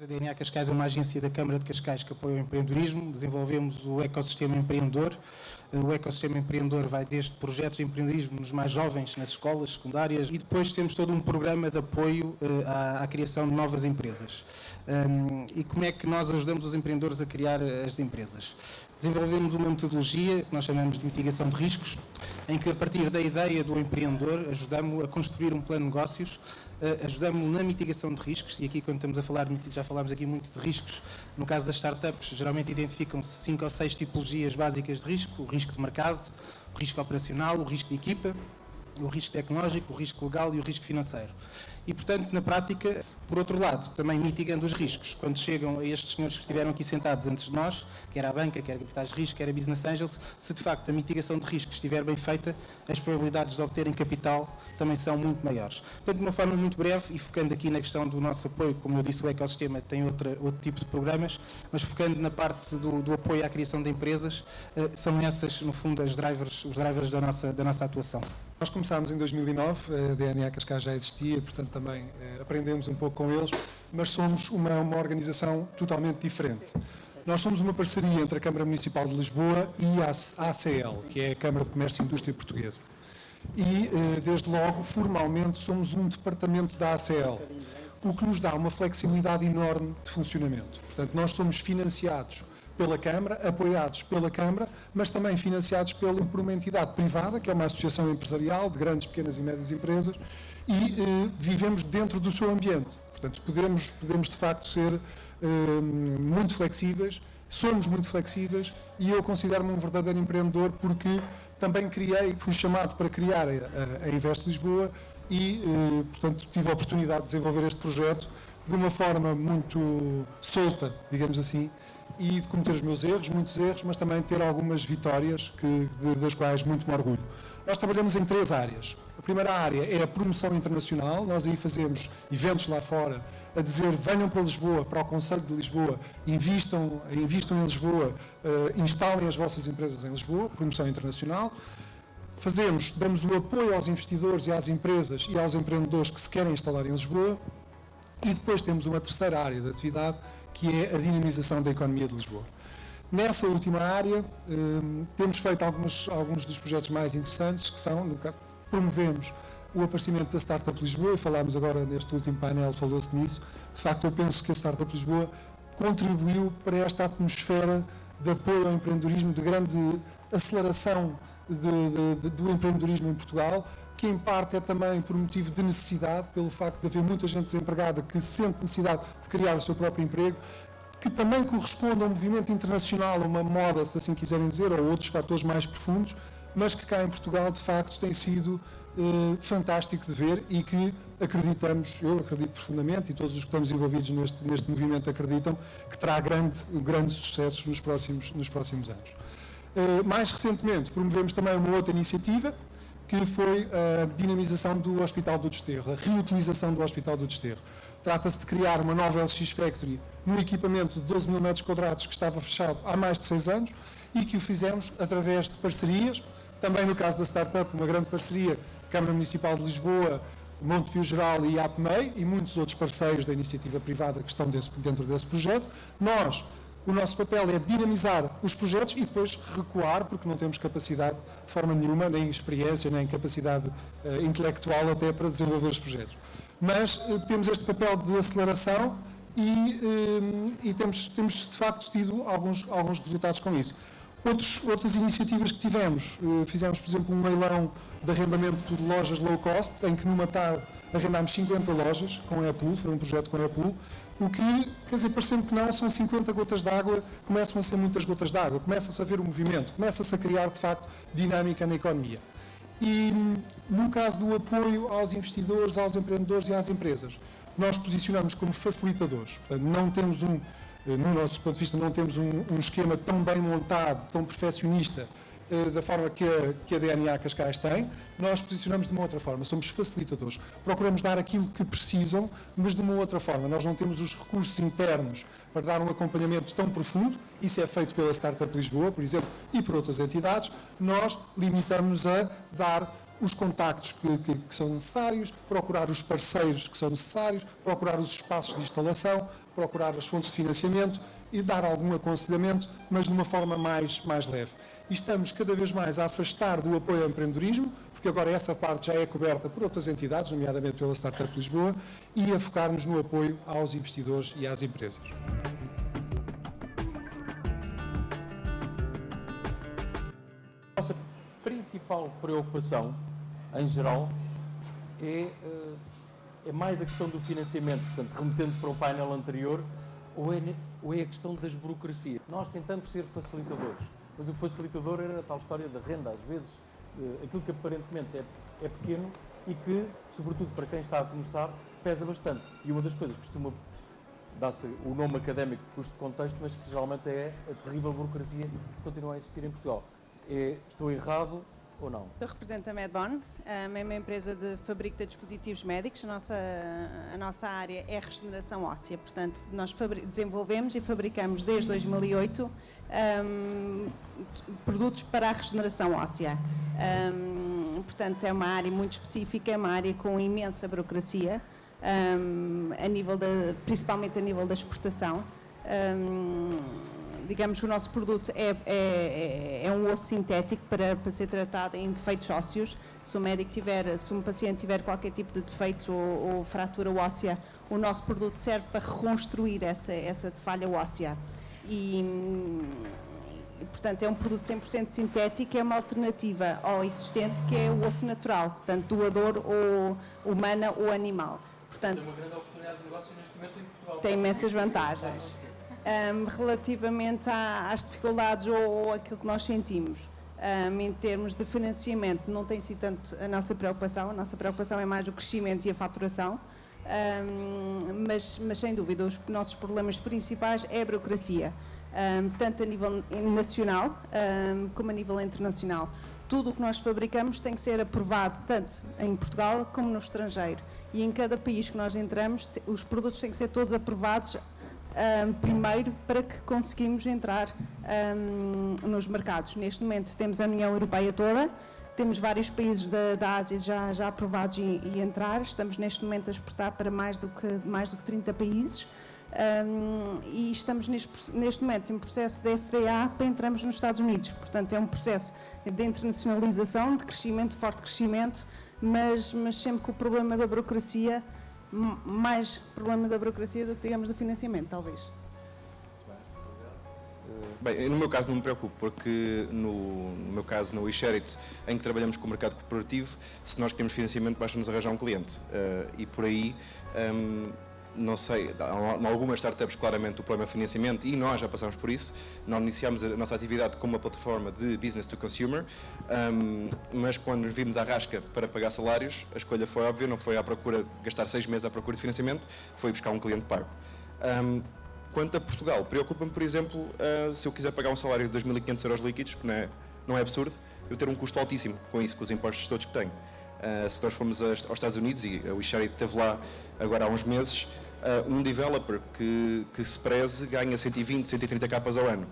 A DNA Cascais é uma agência da Câmara de Cascais que apoia o empreendedorismo. Desenvolvemos o ecossistema empreendedor. O ecossistema empreendedor vai desde projetos de empreendedorismo nos mais jovens, nas escolas secundárias, e depois temos todo um programa de apoio à criação de novas empresas. E como é que nós ajudamos os empreendedores a criar as empresas? Desenvolvemos uma metodologia que nós chamamos de mitigação de riscos, em que a partir da ideia do empreendedor ajudamos-o a construir um plano de negócios, ajudamos-o na mitigação de riscos, e aqui quando estamos a falar, já falámos aqui muito de riscos, no caso das startups, geralmente identificam-se 5 ou 6 tipologias básicas de risco: o risco de mercado, o risco operacional, o risco de equipa, o risco tecnológico, o risco legal e o risco financeiro. E, portanto, na prática, por outro lado, também mitigando os riscos, quando chegam a estes senhores que estiveram aqui sentados antes de nós, quer a banca, quer a capitais de risco, quer a business angels, se de facto a mitigação de riscos estiver bem feita, as probabilidades de obterem capital também são muito maiores. Portanto, de uma forma muito breve, e focando aqui na questão do nosso apoio, como eu disse, o ecossistema tem outro tipo de programas, mas focando na parte do apoio à criação de empresas, são essas, no fundo, os drivers da nossa atuação. Nós começámos em 2009, a DNA Cascais já existia, portanto também aprendemos um pouco com eles, mas somos uma organização totalmente diferente. Nós somos uma parceria entre a Câmara Municipal de Lisboa e a ACL, que é a Câmara de Comércio e Indústria Portuguesa. E, desde logo, formalmente, somos um departamento da ACL, o que nos dá uma flexibilidade enorme de funcionamento. Portanto, nós somos financiados pela Câmara, apoiados pela Câmara, mas também financiados por uma entidade privada, que é uma associação empresarial de grandes, pequenas e médias empresas, e vivemos dentro do seu ambiente. Portanto, podemos de facto ser muito flexíveis, somos muito flexíveis, e eu considero-me um verdadeiro empreendedor porque também fui chamado para criar a Invest Lisboa e, portanto, tive a oportunidade de desenvolver este projeto de uma forma muito solta, digamos assim, e de cometer os meus erros, muitos erros, mas também ter algumas vitórias das quais muito me orgulho. Nós trabalhamos em 3 áreas. A primeira área é a promoção internacional. Nós aí fazemos eventos lá fora a dizer: venham para Lisboa, para o Conselho de Lisboa, invistam em Lisboa, instalem as vossas empresas em Lisboa, promoção internacional. Damos o apoio aos investidores e às empresas e aos empreendedores que se querem instalar em Lisboa. E depois temos uma terceira área de atividade, que é a dinamização da economia de Lisboa. Nessa última área, temos feito alguns dos projetos mais interessantes, que são, no caso, promovemos o aparecimento da Startup Lisboa, e falámos agora neste último painel, falou-se nisso. De facto, eu penso que a Startup Lisboa contribuiu para esta atmosfera de apoio ao empreendedorismo, de grande aceleração do empreendedorismo em Portugal, que em parte é também por motivo de necessidade, pelo facto de haver muita gente desempregada que sente necessidade de criar o seu próprio emprego, que também corresponde a um movimento internacional, a uma moda, se assim quiserem dizer, ou outros fatores mais profundos, mas que cá em Portugal, de facto, tem sido fantástico de ver, e que eu acredito profundamente, e todos os que estamos envolvidos neste movimento acreditam, que terá grandes sucessos nos próximos anos. Mais recentemente, promovemos também uma outra iniciativa, que foi a dinamização do Hospital do Desterro, a reutilização do Hospital do Desterro. Trata-se de criar uma nova LX Factory num equipamento de 12 mil metros quadrados que estava fechado há mais de 6 anos, e que o fizemos através de parcerias, também no caso da startup, uma grande parceria, Câmara Municipal de Lisboa, Montepio Geral e APMEI, e muitos outros parceiros da iniciativa privada que estão dentro desse projeto. O nosso papel é dinamizar os projetos e depois recuar, porque não temos capacidade de forma nenhuma, nem experiência, nem capacidade intelectual até para desenvolver os projetos. Mas temos este papel de aceleração e temos de facto tido alguns resultados com isso. Outras iniciativas que fizemos, por exemplo, um leilão de arrendamento de lojas low cost, em que numa tarde arrendámos 50 lojas com a Apple, foi um projeto com a Apple, o que, quer dizer, parecendo que não, são 50 gotas de água, começam a ser muitas gotas de água, começa-se a ver o movimento, começa-se a criar, de facto, dinâmica na economia. E, no caso do apoio aos investidores, aos empreendedores e às empresas, nós posicionamos como facilitadores. Portanto, não temos no nosso ponto de vista, não temos um esquema tão bem montado, tão perfeccionista, da forma que a DNA Cascais tem. Nós posicionamos de uma outra forma, somos facilitadores. Procuramos dar aquilo que precisam, mas de uma outra forma. Nós não temos os recursos internos para dar um acompanhamento tão profundo. Isso é feito pela Startup Lisboa, por exemplo, e por outras entidades. Nós limitamos-nos a dar os contactos que são necessários, procurar os parceiros que são necessários, procurar os espaços de instalação, procurar as fontes de financiamento e dar algum aconselhamento, mas de uma forma mais leve. E estamos cada vez mais a afastar do apoio ao empreendedorismo, porque agora essa parte já é coberta por outras entidades, nomeadamente pela Startup Lisboa, e a focar-nos no apoio aos investidores e às empresas. A nossa principal preocupação, em geral, é mais a questão do financiamento, portanto, remetendo para o painel anterior, ou é a questão das burocracias. Nós tentamos ser facilitadores, mas o facilitador era a tal história da renda, às vezes, aquilo que aparentemente é pequeno e que, sobretudo para quem está a começar, pesa bastante. E uma das coisas que costuma dar-se o nome académico de custo de contexto, mas que geralmente é a terrível burocracia que continua a existir em Portugal. Estou errado ou não? Eu represento a Medbon, é uma empresa de fabrico de dispositivos médicos. A nossa área é regeneração óssea, portanto, nós desenvolvemos e fabricamos desde 2008 produtos para a regeneração óssea. Portanto, é uma área muito específica, é uma área com imensa burocracia, principalmente a nível da exportação. Digamos que o nosso produto é um osso sintético para ser tratado em defeitos ósseos. Se um paciente tiver qualquer tipo de defeitos ou fratura óssea, o nosso produto serve para reconstruir essa falha óssea. Portanto, é um produto 100% sintético, é uma alternativa ao existente, que é o osso natural, tanto doador ou humana ou animal. Portanto, tem uma grande oportunidade de negócio neste momento em Portugal. Tem imensas vantagens. Relativamente às dificuldades ou aquilo que nós sentimos, em termos de financiamento, não tem sido tanto a nossa preocupação é mais o crescimento e a faturação, mas sem dúvida os nossos problemas principais é a burocracia, tanto a nível nacional como a nível internacional. Tudo o que nós fabricamos tem que ser aprovado tanto em Portugal como no estrangeiro, e em cada país que nós entramos os produtos têm que ser todos aprovados primeiro para que conseguimos entrar nos mercados. Neste momento temos a União Europeia toda, temos vários países da Ásia já aprovados e entrar. Estamos neste momento a exportar para mais do que 30 países e estamos neste momento em processo de FDA para entrarmos nos Estados Unidos. Portanto, é um processo de internacionalização, de crescimento, forte crescimento, mas sempre com o problema da burocracia, mais problema da burocracia do que, digamos, do financiamento, talvez. Bem, no meu caso não me preocupo, porque no meu caso, no WeShareIt, em que trabalhamos com o mercado corporativo, se nós queremos financiamento, basta-nos arranjar um cliente. E por aí, não sei, em algumas startups claramente o problema é financiamento, e nós já passamos por isso. Nós iniciámos a nossa atividade como uma plataforma de business to consumer, mas quando nos vimos à rasca para pagar salários, a escolha foi óbvia, não foi à procura, gastar 6 meses à procura de financiamento, foi buscar um cliente pago. Quanto a Portugal, preocupa-me, por exemplo, se eu quiser pagar um salário de 2.500 euros líquidos, que não é absurdo, eu ter um custo altíssimo com isso, com os impostos todos que tenho. Se nós formos aos Estados Unidos, e o WeShareIt esteve lá agora há uns meses, um developer que se preze ganha 120, 130 capas ao ano,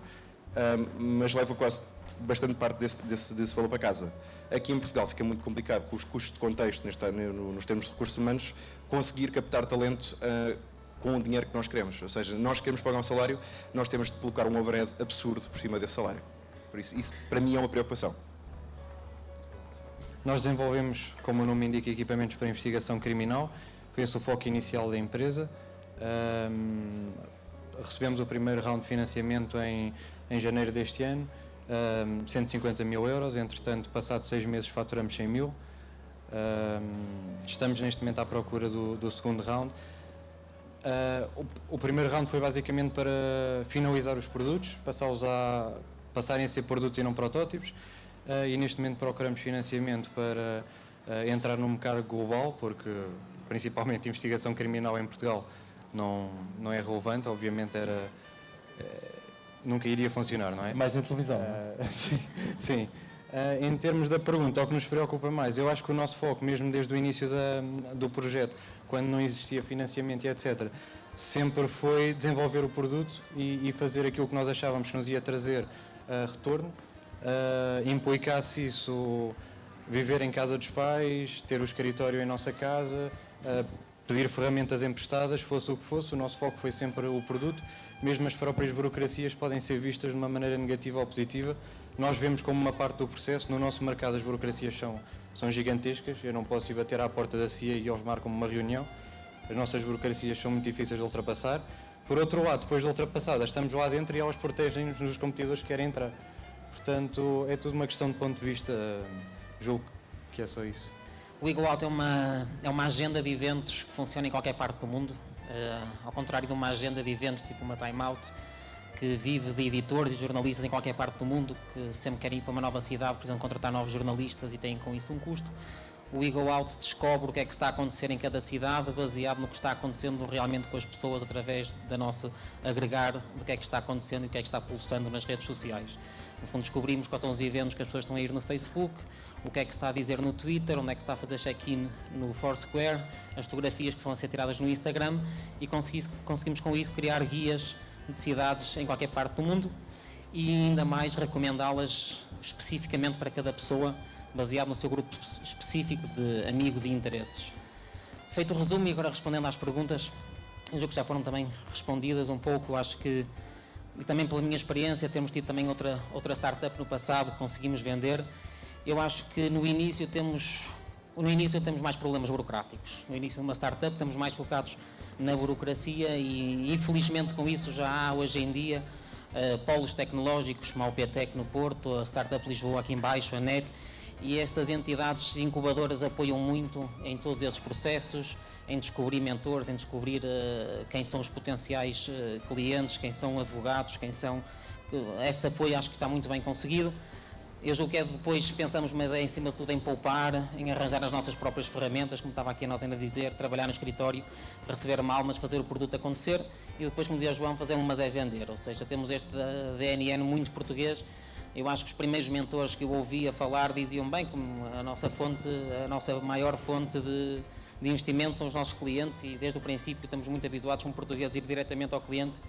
mas leva quase bastante parte desse valor para casa. Aqui em Portugal fica muito complicado, com os custos de contexto, nos termos de recursos humanos, conseguir captar talento com o dinheiro que nós queremos. Ou seja, nós queremos pagar um salário, nós temos de colocar um overhead absurdo por cima desse salário. Por isso para mim é uma preocupação. Nós desenvolvemos, como o nome indica, equipamentos para investigação criminal. Foi esse o foco inicial da empresa. Recebemos o primeiro round de financiamento em janeiro deste ano, 150 mil euros. Entretanto, passados 6 meses, faturamos 100 mil. Estamos neste momento à procura do segundo round. O primeiro round foi basicamente para finalizar os produtos, passarem a ser produtos e não protótipos, e neste momento procuramos financiamento para entrar no mercado global, porque principalmente investigação criminal em Portugal não é relevante, obviamente nunca iria funcionar, não é? Mais na televisão. Sim. Em termos da pergunta, o que nos preocupa mais, eu acho que o nosso foco, mesmo desde o início do projeto, quando não existia financiamento e etc., sempre foi desenvolver o produto e fazer aquilo que nós achávamos que nos ia trazer retorno. Implicasse isso viver em casa dos pais, ter o escritório em nossa casa, pedir ferramentas emprestadas, fosse o que fosse, o nosso foco foi sempre o produto. Mesmo as próprias burocracias podem ser vistas de uma maneira negativa ou positiva. Nós vemos como uma parte do processo. No nosso mercado as burocracias são gigantescas. Eu não posso ir bater à porta da CIA e eles marcam uma reunião. As nossas burocracias são muito difíceis de ultrapassar. Por outro lado, depois de ultrapassadas, estamos lá dentro e elas protegem-nos dos competidores que querem entrar. Portanto, é tudo uma questão de ponto de vista. Julgo que é só isso. O Eagle Out é uma agenda de eventos que funciona em qualquer parte do mundo, ao contrário de uma agenda de eventos tipo uma Time Out, que vive de editores e jornalistas em qualquer parte do mundo, que sempre querem ir para uma nova cidade, precisam contratar novos jornalistas e têm com isso um custo. O Eagle Out descobre o que é que está a acontecer em cada cidade, baseado no que está acontecendo realmente com as pessoas, através da nossa agregar do que é que está acontecendo e o que é que está pulsando nas redes sociais. No fundo, descobrimos quais são os eventos que as pessoas estão a ir no Facebook, o que é que se está a dizer no Twitter, onde é que se está a fazer check-in no Foursquare, as fotografias que são a ser tiradas no Instagram, e conseguimos com isso criar guias de cidades em qualquer parte do mundo e ainda mais recomendá-las especificamente para cada pessoa, baseado no seu grupo específico de amigos e interesses. Feito o resumo e agora respondendo às perguntas, eu julgo que já foram também respondidas um pouco, acho que, e também pela minha experiência, temos tido também outra startup no passado que conseguimos vender. Eu acho que no início temos mais problemas burocráticos. No início de uma startup estamos mais focados na burocracia e infelizmente com isso já há hoje em dia polos tecnológicos como a UPTEC no Porto, a Startup Lisboa aqui em baixo, a NET, e essas entidades incubadoras apoiam muito em todos esses processos, em descobrir mentores, em descobrir quem são os potenciais clientes, quem são advogados, quem são... Esse apoio acho que está muito bem conseguido. Eu julgo que é depois, pensamos, mas é em cima de tudo em poupar, em arranjar as nossas próprias ferramentas, como estava aqui a nós ainda a dizer, trabalhar no escritório, receber mal, mas fazer o produto acontecer, e depois, como dizia o João, fazer mas é vender. Ou seja, temos este DNN muito português. Eu acho que os primeiros mentores que eu ouvia falar diziam bem, como a nossa maior fonte de investimento são os nossos clientes, e desde o princípio estamos muito habituados como portugueses a ir diretamente ao cliente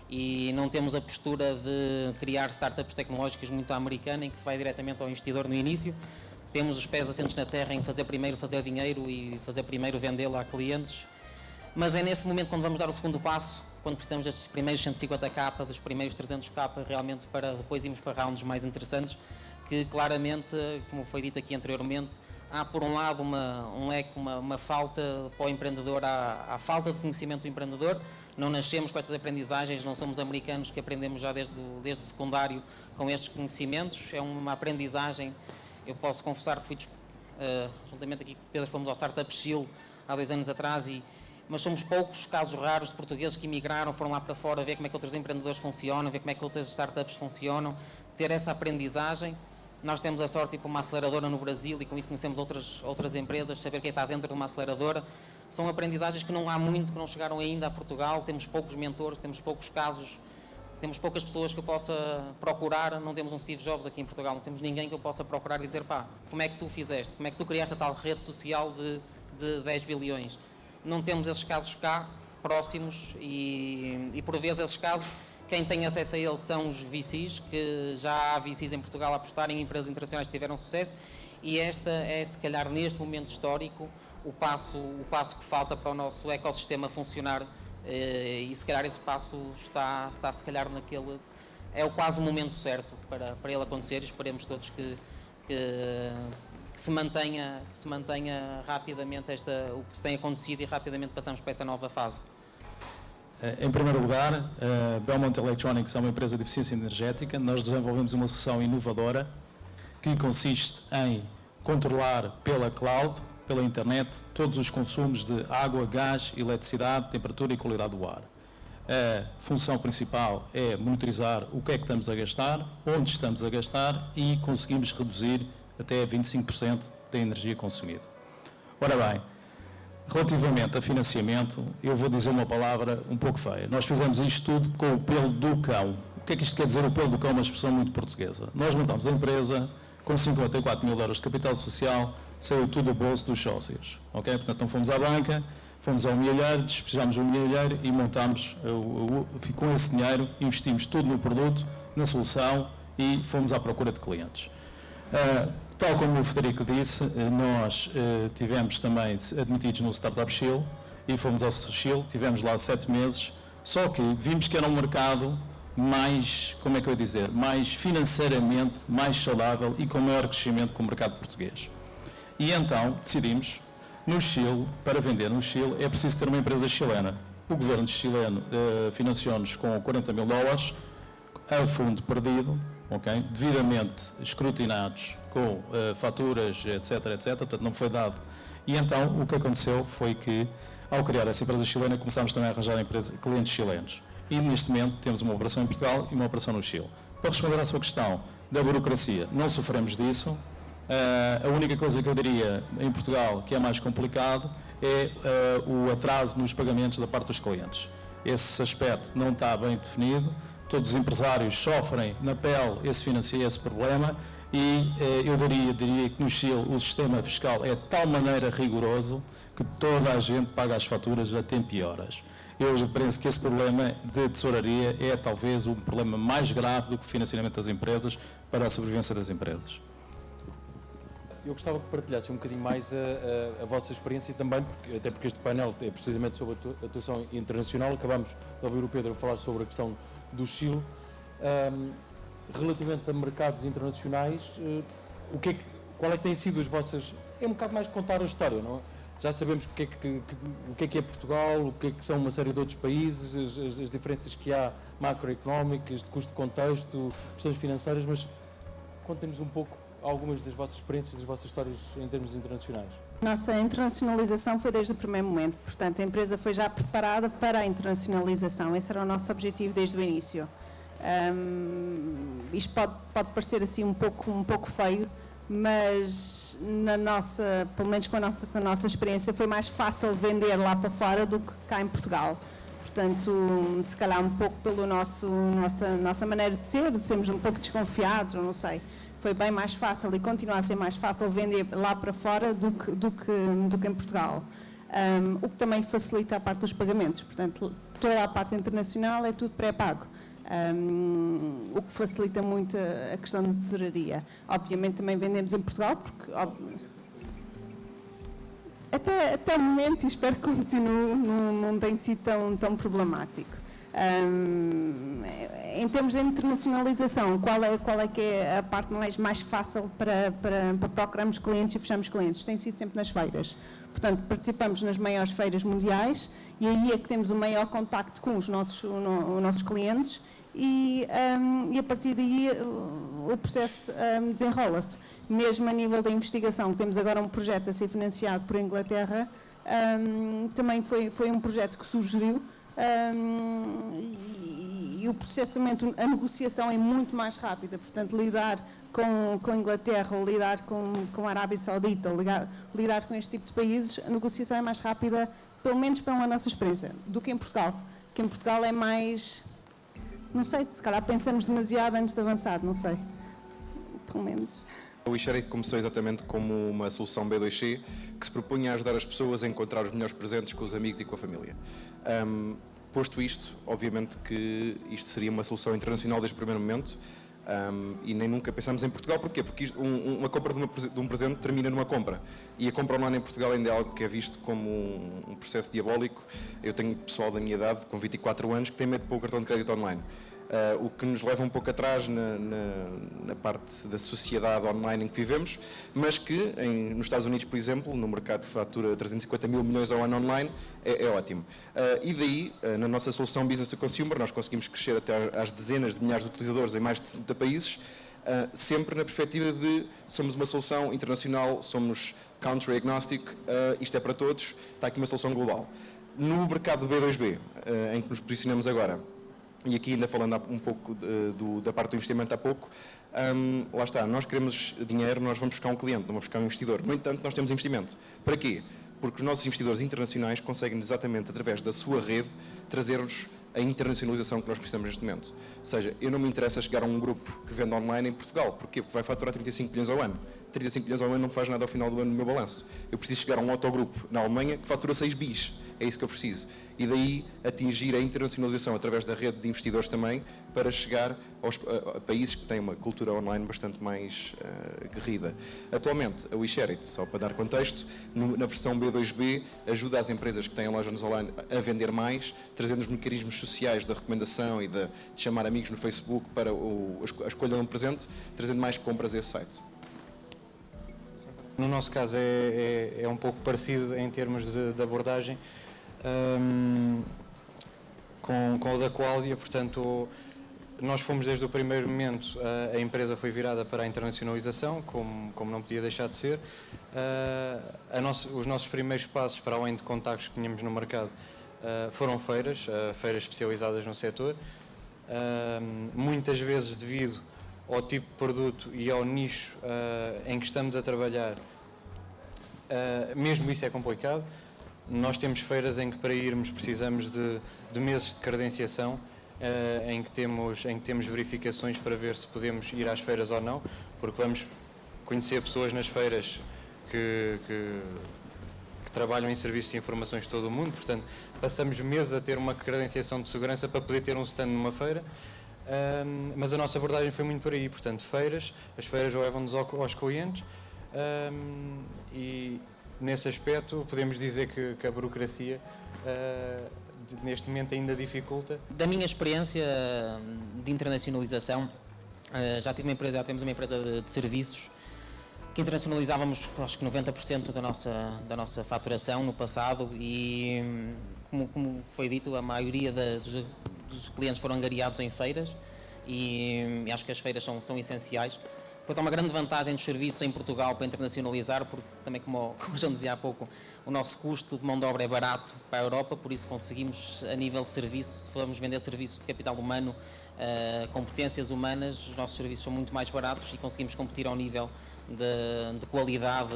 e não temos a postura de criar startups tecnológicas muito americana em que se vai diretamente ao investidor no início. Temos os pés assentos na terra em fazer primeiro fazer dinheiro e fazer primeiro vendê-lo a clientes. Mas é nesse momento, quando vamos dar o segundo passo, quando precisamos destes primeiros 150k, dos primeiros 300k, realmente para depois irmos para rounds mais interessantes, que claramente, como foi dito aqui anteriormente, há por um lado uma falta para o empreendedor, há falta de conhecimento do empreendedor. Não nascemos com essas aprendizagens, não somos americanos que aprendemos já desde o secundário com estes conhecimentos. É uma aprendizagem. Eu posso confessar que fui, juntamente aqui com o Pedro, fomos ao Startup Chile há 2 anos atrás, mas somos poucos casos raros de portugueses que emigraram, foram lá para fora ver como é que outros empreendedores funcionam, ver como é que outras startups funcionam, ter essa aprendizagem. Nós temos a sorte de ir para uma aceleradora no Brasil e com isso conhecemos outras empresas, saber quem está dentro de uma aceleradora. São aprendizagens que não há muito, que não chegaram ainda a Portugal. Temos poucos mentores, temos poucos casos, temos poucas pessoas que eu possa procurar. Não temos um Steve Jobs aqui em Portugal, não temos ninguém que eu possa procurar e dizer pá, como é que tu fizeste? Como é que tu criaste a tal rede social de 10 bilhões? Não temos esses casos cá, próximos, e por vezes esses casos, quem tem acesso a eles são os VCs, que já há VCs em Portugal a apostarem em empresas internacionais que tiveram sucesso, e esta é, se calhar, neste momento histórico, o passo que falta para o nosso ecossistema funcionar, e se calhar esse passo está se calhar naquele... É quase o momento certo para ele acontecer, e esperemos todos que se mantenha rapidamente o que se tem acontecido e rapidamente passamos para essa nova fase. Em primeiro lugar, a Belmont Electronics é uma empresa de eficiência energética. Nós desenvolvemos uma solução inovadora que consiste em controlar pela cloud, pela internet, todos os consumos de água, gás, eletricidade, temperatura e qualidade do ar. A função principal é monitorizar o que é que estamos a gastar, onde estamos a gastar, e conseguimos reduzir até 25% da energia consumida. Ora bem, relativamente a financiamento, eu vou dizer uma palavra um pouco feia. Nós fizemos isto tudo com o pelo do cão. O que é que isto quer dizer, o pelo do cão? Uma expressão muito portuguesa. Nós montamos a empresa com 54 mil euros de capital social, saiu tudo do bolso dos sócios. Okay? Portanto, não fomos à banca, fomos ao milheiro, despejamos o milheiro e montámos, com esse dinheiro, investimos tudo no produto, na solução, e fomos à procura de clientes. Tal como o Frederico disse, nós tivemos também admitidos no Startup Chile e fomos ao Chile, tivemos lá 7 meses, só que vimos que era um mercado mais, como é que eu ia dizer, mais financeiramente mais saudável e com maior crescimento que o mercado português. E então decidimos, no Chile, para vender no Chile, é preciso ter uma empresa chilena. O governo chileno financiou-nos com 40 mil dólares, a fundo perdido, okay, devidamente escrutinados com faturas, etc, etc, portanto não foi dado. E então o que aconteceu foi que, ao criar essa empresa chilena, começámos também a arranjar clientes chilenos. E neste momento temos uma operação em Portugal e uma operação no Chile. Para responder à sua questão da burocracia, não sofremos disso. A única coisa que eu diria em Portugal que é mais complicado é o atraso nos pagamentos da parte dos clientes. Esse aspecto não está bem definido, todos os empresários sofrem na pele esse problema e eu diria que no Chile o sistema fiscal é de tal maneira rigoroso que toda a gente paga as faturas a tempo e horas. Eu penso que esse problema de tesouraria é talvez um problema mais grave do que o financiamento das empresas para a sobrevivência das empresas. Eu gostava que partilhasse um bocadinho mais a vossa experiência também, até porque este painel é precisamente sobre a atuação internacional. Acabamos de ouvir o Pedro falar sobre a questão do Chile. Relativamente a mercados internacionais, qual é que têm sido as vossas... É um bocado mais contar a história, não é? Já sabemos o que é Portugal, o que são uma série de outros países, as diferenças que há macroeconómicas, de custo de contexto, questões financeiras, mas contem-nos um pouco algumas das vossas experiências, das vossas histórias em termos internacionais. Nossa internacionalização foi desde o primeiro momento, portanto a empresa foi já preparada para a internacionalização, esse era o nosso objetivo desde o início. Isto pode parecer assim um pouco feio, mas pelo menos com a nossa experiência foi mais fácil vender lá para fora do que cá em Portugal. Portanto, se calhar um pouco pela nossa maneira de sermos um pouco desconfiados, ou não sei, foi bem mais fácil e continua a ser mais fácil vender lá para fora do que em Portugal. O que também facilita a parte dos pagamentos, portanto, toda a parte internacional é tudo pré-pago. O que facilita muito a questão de tesouraria. Obviamente também vendemos em Portugal, porque até o momento, e espero que continue, não tem sido tão problemático. Em termos de internacionalização, qual é que é a parte mais fácil para procurarmos clientes e fecharmos clientes? Tem sido sempre nas feiras. Portanto, participamos nas maiores feiras mundiais e aí é que temos o maior contacto com os nossos clientes e a partir daí o processo desenrola-se. Mesmo a nível da investigação, temos agora um projeto a ser financiado por Inglaterra, também foi um projeto que sugeriu e o processamento, a negociação é muito mais rápida, portanto lidar com a Inglaterra ou lidar com a Arábia Saudita ou lidar com este tipo de países, a negociação é mais rápida, pelo menos pela nossa experiência, do que em Portugal, que em Portugal é mais, não sei, se calhar pensamos demasiado antes de avançar, não sei, pelo menos. O eShare começou exatamente como uma solução B2C que se propunha a ajudar as pessoas a encontrar os melhores presentes com os amigos e com a família. Posto isto, obviamente que isto seria uma solução internacional desde o primeiro momento e nem nunca pensámos em Portugal. Porquê? Porque uma compra de um presente termina numa compra e a compra online em Portugal ainda é algo que é visto como um processo diabólico. Eu tenho pessoal da minha idade, com 24 anos, que tem medo de pôr o cartão de crédito online. O que nos leva um pouco atrás na parte da sociedade online em que vivemos, mas que nos Estados Unidos, por exemplo, no mercado que fatura 350 mil milhões ao ano online, é ótimo. E daí, na nossa solução Business to Consumer, nós conseguimos crescer até às dezenas de milhares de utilizadores em mais de 70 países, sempre na perspectiva de somos uma solução internacional, somos country agnostic, isto é para todos, está aqui uma solução global. No mercado B2B, em que nos posicionamos agora, e aqui ainda falando um pouco da parte do investimento há pouco, lá está, nós queremos dinheiro, nós vamos buscar um cliente, não vamos buscar um investidor. No entanto, nós temos investimento. Para quê? Porque os nossos investidores internacionais conseguem exatamente através da sua rede trazer-nos a internacionalização que nós precisamos neste momento. Ou seja, eu não me interessa chegar a um grupo que vende online em Portugal. Porquê? Porque vai faturar 35 milhões ao ano. 35 milhões ao ano não faz nada ao final do ano no meu balanço. Eu preciso chegar a um autogrupo na Alemanha que fatura 6 bis. é isso que eu preciso. E daí atingir a internacionalização através da rede de investidores também, para chegar a países que têm uma cultura online bastante mais guerrida. Atualmente, a WeShare It, só para dar contexto, na versão B2B, ajuda as empresas que têm lojas online a vender mais, trazendo os mecanismos sociais da recomendação e de chamar amigos no Facebook para a escolha de um presente, trazendo mais compras a esse site. No nosso caso é um pouco parecido em termos de abordagem com o da Qualia, portanto nós fomos desde o primeiro momento, a empresa foi virada para a internacionalização, como não podia deixar de ser. Os nossos primeiros passos, para além de contactos que tínhamos no mercado, foram feiras especializadas no setor, muitas vezes devido ao tipo de produto e ao nicho em que estamos a trabalhar, mesmo isso é complicado. Nós temos feiras em que para irmos precisamos de meses de credenciação, em que temos verificações para ver se podemos ir às feiras ou não, porque vamos conhecer pessoas nas feiras que trabalham em serviços de informações de todo o mundo, portanto passamos meses a ter uma credenciação de segurança para poder ter um stand numa feira. Mas a nossa abordagem foi muito por aí, portanto as feiras levam-nos aos clientes, e nesse aspecto podemos dizer que a burocracia neste momento ainda dificulta. Da minha experiência de internacionalização, já temos uma empresa de serviços que internacionalizávamos, acho que 90% da nossa faturação no passado, e como foi dito, a maioria dos clientes foram angariados em feiras, e acho que as feiras são essenciais. Depois há uma grande vantagem dos serviços em Portugal para internacionalizar, porque também, como o João dizia há pouco, o nosso custo de mão de obra é barato para a Europa, por isso conseguimos, a nível de serviços, se formos vender serviços de capital humano, competências humanas, os nossos serviços são muito mais baratos e conseguimos competir ao nível de qualidade,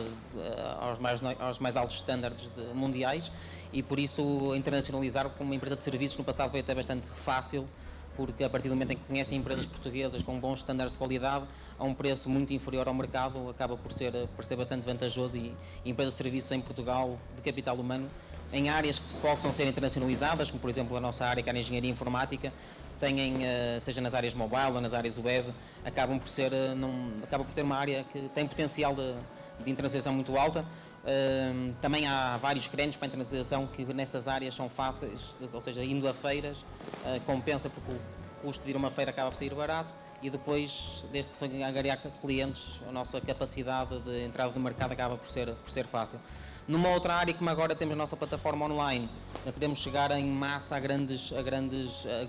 aos mais altos estándares mundiais, e por isso internacionalizar como uma empresa de serviços no passado foi até bastante fácil, porque a partir do momento em que conhecem empresas portuguesas com bons estándares de qualidade, a um preço muito inferior ao mercado, acaba por ser bastante vantajoso, e empresas de serviços em Portugal de capital humano, em áreas que possam ser internacionalizadas, como por exemplo a nossa área, que é a engenharia informática, seja nas áreas mobile ou nas áreas web, acaba por ter uma área que tem potencial de internacionalização muito alta. Também há vários créditos para a internacionalização que nessas áreas são fáceis, ou seja, indo a feiras compensa, porque o custo de ir a uma feira acaba por sair barato, e depois, desde que se angariar clientes, a nossa capacidade de entrada no mercado acaba por ser fácil. Numa outra área, como agora temos a nossa plataforma online, queremos chegar em massa a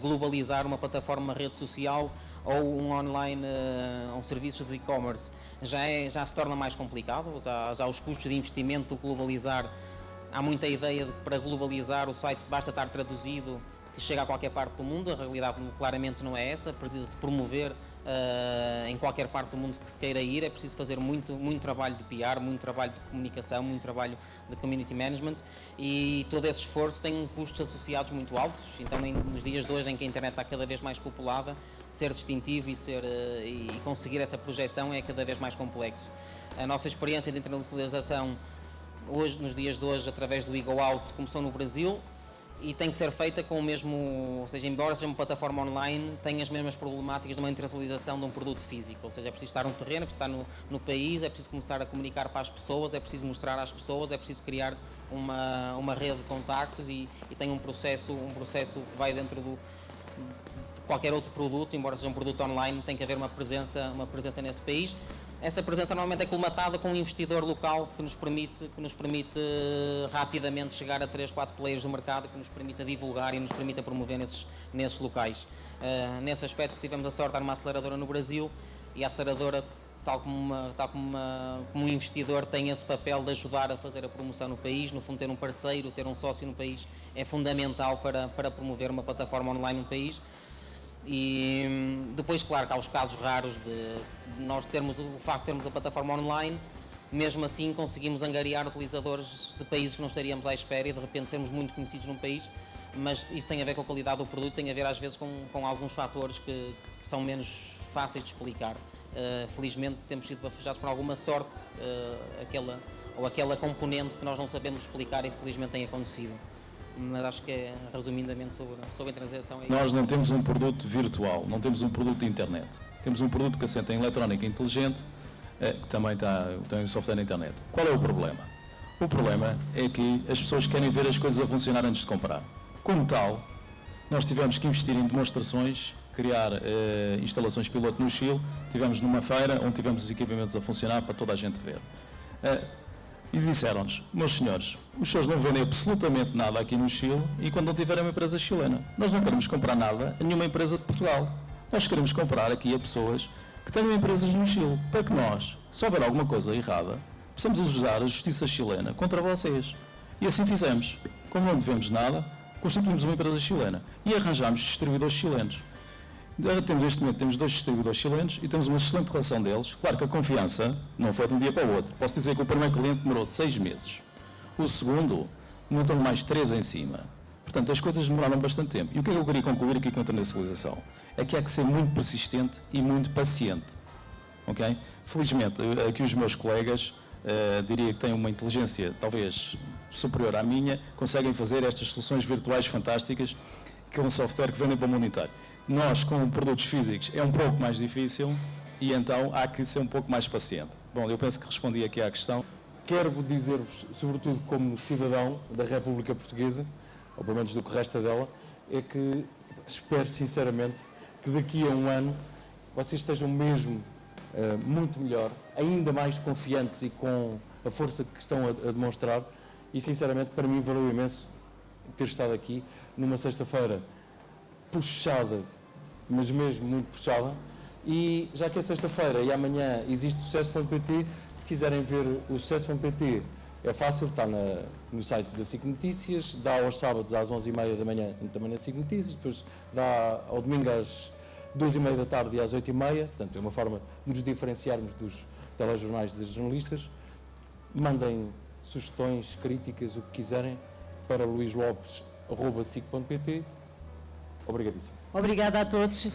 globalizar uma plataforma, uma rede social ou um online, um serviço de e-commerce, já se torna mais complicado, já os custos de investimento de globalizar, há muita ideia de que para globalizar o site basta estar traduzido, que chega a qualquer parte do mundo. A realidade claramente não é essa, precisa-se promover em qualquer parte do mundo que se queira ir, é preciso fazer muito trabalho de PR, muito trabalho de comunicação, muito trabalho de community management, e todo esse esforço tem custos associados muito altos. Então, nos dias de hoje, em que a internet está cada vez mais populada, ser distintivo e conseguir essa projeção é cada vez mais complexo. A nossa experiência de internacionalização hoje, nos dias de hoje, através do Ego Out, começou no Brasil, e tem que ser feita com o mesmo, ou seja, embora seja uma plataforma online, tem as mesmas problemáticas de uma internacionalização de um produto físico, ou seja, é preciso estar no terreno, é preciso estar no país, é preciso começar a comunicar para as pessoas, é preciso mostrar às pessoas, é preciso criar uma rede de contactos, e tem um processo que vai dentro de qualquer outro produto, embora seja um produto online, tem que haver uma presença nesse país. Essa presença normalmente é colmatada com um investidor local que nos permite rapidamente chegar a 3, 4 players do mercado, que nos permita divulgar e nos permita promover nesses locais. Nesse aspecto tivemos a sorte de estar numa aceleradora no Brasil, e a aceleradora, tal como um investidor, tem esse papel de ajudar a fazer a promoção no país. No fundo, ter um parceiro, ter um sócio no país é fundamental para promover uma plataforma online no país. E depois, claro, que há os casos raros de nós o facto de termos a plataforma online, mesmo assim conseguimos angariar utilizadores de países que não estaríamos à espera, e de repente sermos muito conhecidos num país, mas isso tem a ver com a qualidade do produto, tem a ver às vezes com alguns fatores que são menos fáceis de explicar. Felizmente temos sido bafejados por alguma sorte, aquela componente que nós não sabemos explicar, e felizmente tem acontecido. mas acho que é resumidamente sobre a transação. Nós não temos um produto virtual, não temos um produto de internet. Temos um produto que assenta em eletrónica inteligente, que também tem um software na internet. Qual é o problema? O problema é que as pessoas querem ver as coisas a funcionar antes de comprar. Como tal, nós tivemos que investir em demonstrações, criar instalações piloto no Chile, tivemos numa feira onde tivemos os equipamentos a funcionar para toda a gente ver. E disseram-nos, meus senhores, os senhores não vendem absolutamente nada aqui no Chile e quando não tiverem uma empresa chilena. Nós não queremos comprar nada a nenhuma empresa de Portugal. Nós queremos comprar aqui a pessoas que tenham empresas no Chile, para que nós, se houver alguma coisa errada, possamos usar a justiça chilena contra vocês. E assim fizemos. Como não devemos nada, constituímos uma empresa chilena e arranjámos distribuidores chilenos. Neste momento temos 2 distribuidores chilenos e temos uma excelente relação deles. Claro que a confiança não foi de um dia para o outro. Posso dizer que o primeiro cliente demorou 6 meses. O segundo, montam mais 3 em cima. Portanto, as coisas demoraram bastante tempo. E o que é que eu queria concluir aqui com a internacionalização? É que há que ser muito persistente e muito paciente. Ok? Felizmente, aqui os meus colegas, diria que têm uma inteligência talvez superior à minha, conseguem fazer estas soluções virtuais fantásticas, que é um software que vendem para o mundo inteiro. Nós, com produtos físicos, é um pouco mais difícil e então há que ser um pouco mais paciente. Bom, eu penso que respondi aqui à questão. Quero dizer-vos, sobretudo como cidadão da República Portuguesa, ou pelo menos do que resta dela, é que espero sinceramente que daqui a um ano vocês estejam mesmo muito melhor, ainda mais confiantes e com a força que estão a demonstrar e sinceramente para mim valeu imenso ter estado aqui numa sexta-feira puxada, mas mesmo muito puxada, e já que é sexta-feira e amanhã existe sucesso.pt, se quiserem ver o sucesso.pt é fácil, está no site da SIC Notícias, dá aos sábados às 11h30 da manhã também na SIC Notícias, depois dá ao domingo às 2h30 da tarde e às 8h30, portanto é uma forma de nos diferenciarmos dos telejornais dos jornalistas. Mandem sugestões, críticas, o que quiserem para luislopes@sic.pt. Obrigadíssimo. Obrigada a todos.